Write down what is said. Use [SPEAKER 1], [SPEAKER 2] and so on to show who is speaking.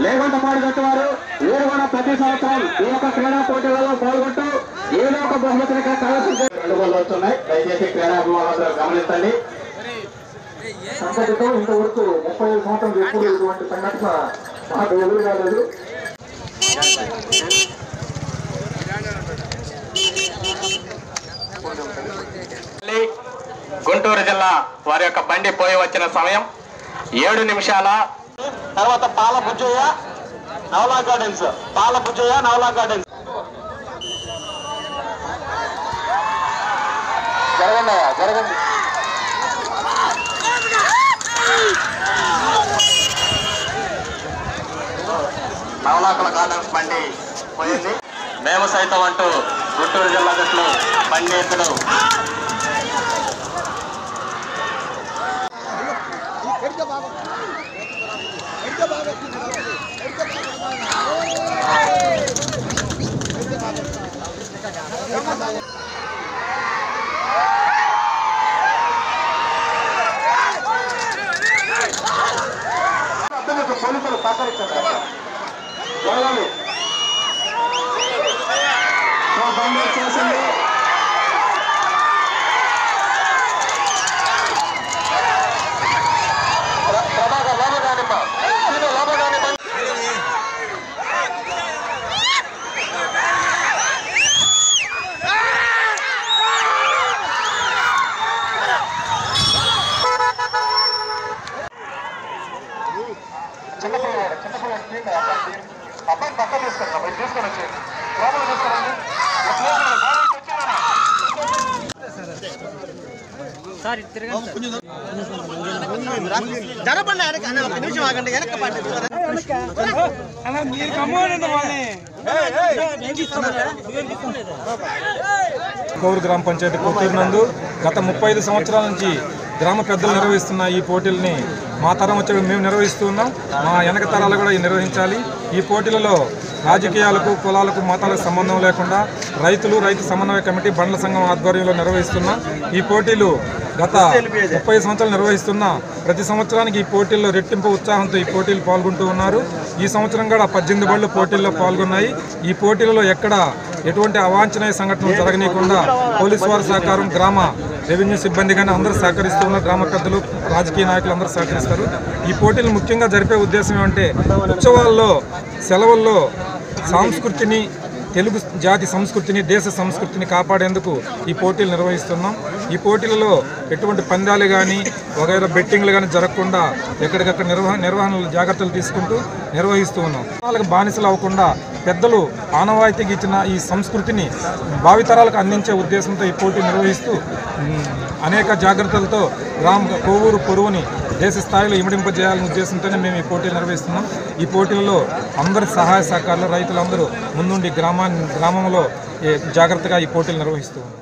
[SPEAKER 1] లేకుండా పాడుగట్టేవారు వీరు కూడా ప్రతి సంవత్సరం ఈ యొక్క క్రీడా పోటీలలో పాల్గొంటూ ఏదో ఒక బహుమతిని వస్తున్నాయి. దయచేసి క్రీడాభిమానులు గమనించండి. సంతటితో ఇంతవరకు 35 సంవత్సరం ఎప్పుడు ఇటువంటి సంఘటన మాకు ఎదురు కాలేదు. గుంటూరు జిల్లా వారి యొక్క బండి పోయి వచ్చిన సమయం 7 నిమిషాల. తర్వాత పాల బుజ్జయ్య నవలా గార్డెన్స్, పాల బుజ్జయ్య నవలా గార్డెన్స్. జరగండి జరగండి. నవలాకుల గార్డెన్స్ బండి పోయింది. మేము సైతం అంటూ గుంటూరు జిల్లా జట్లు బండి ఎత్తుడు. పోలీసులు సహకరించండి. బండి చేసింది. ప్రభాకర్ లోపగానిమ్మ లోపగానిమ్మ. చిన్నపిల్లవాడు అబ్బాయి పక్క తీసుకున్నా బయట తీసుకొని వచ్చేయండి. లోపల తీసుకురండి. జరపండి ఒక నిమిషం ఆగండి. వెనక్కి
[SPEAKER 2] కోవూరు గ్రామ పంచాయతీ కొత్తూరు నందు గత 35 సంవత్సరాల నుంచి గ్రామ పెద్దలు నిర్వహిస్తున్న ఈ పోటీలని మా తరం వచ్చే మేము నిర్వహిస్తూ ఉన్నాం. మా వెనక తరాలు కూడా నిర్వహించాలి. ఈ పోటీలలో రాజకీయాలకు, కులాలకు, మతాలకు సంబంధం లేకుండా రైతు సమన్వయ కమిటీ బండ్ల సంఘం ఆధ్వర్యంలో నిర్వహిస్తున్నాం. ఈ పోటీలు గత 30 సంవత్సరాలు నిర్వహిస్తున్న ప్రతి సంవత్సరానికి ఈ పోటీల్లో రెట్టింపు ఉత్సాహంతో ఈ పోటీలు పాల్గొంటూ ఉన్నారు. ఈ సంవత్సరం కూడా 18 బళ్ళు పోటీల్లో పాల్గొన్నాయి. ఈ పోటీలలో ఎక్కడ ఎటువంటి అవాంఛనీయ సంఘటనలు జరగనీయకుండా పోలీసు వారి సహకారం, గ్రామ రెవెన్యూ సిబ్బంది కానీ అందరూ సహకరిస్తూ ఉన్నారు. గ్రామ పెద్దలు, రాజకీయ నాయకులు అందరూ సహకరిస్తారు. ఈ పోటీలు ముఖ్యంగా జరిపే ఉద్దేశం ఏమంటే ఉత్సవాల్లో, సెలవుల్లో సంస్కృతిని, తెలుగు జాతి సంస్కృతిని, దేశ సంస్కృతిని కాపాడేందుకు ఈ పోటీలు నిర్వహిస్తున్నాం. ఈ పోటీలలో ఎటువంటి పందాలు కానీ వగైరా బెట్టింగ్లు కానీ జరగకుండా ఎక్కడికక్కడ నిర్వహణలు జాగ్రత్తలు తీసుకుంటూ నిర్వహిస్తూ ఉన్నాం. వాళ్ళకి బానిసలు అవ్వకుండా పెద్దలు ఆనవాయితీకి ఇచ్చిన ఈ సంస్కృతిని భావితరాలకు అందించే ఉద్దేశంతో ఈ పోటీ నిర్వహిస్తూ అనేక జాగ్రత్తలతో కోవూరు పొరువుని దేశ స్థాయిలో ఇమిడింపజేయాలనే ఉద్దేశంతోనే మేము ఈ పోటీలు నిర్వహిస్తున్నాం. ఈ పోటీలలో అందరి సహాయ సహకారాలు రైతులందరూ ముందుండి గ్రామంలో జాగ్రత్తగా ఈ పోటీలు నిర్వహిస్తూ ఉన్నాం.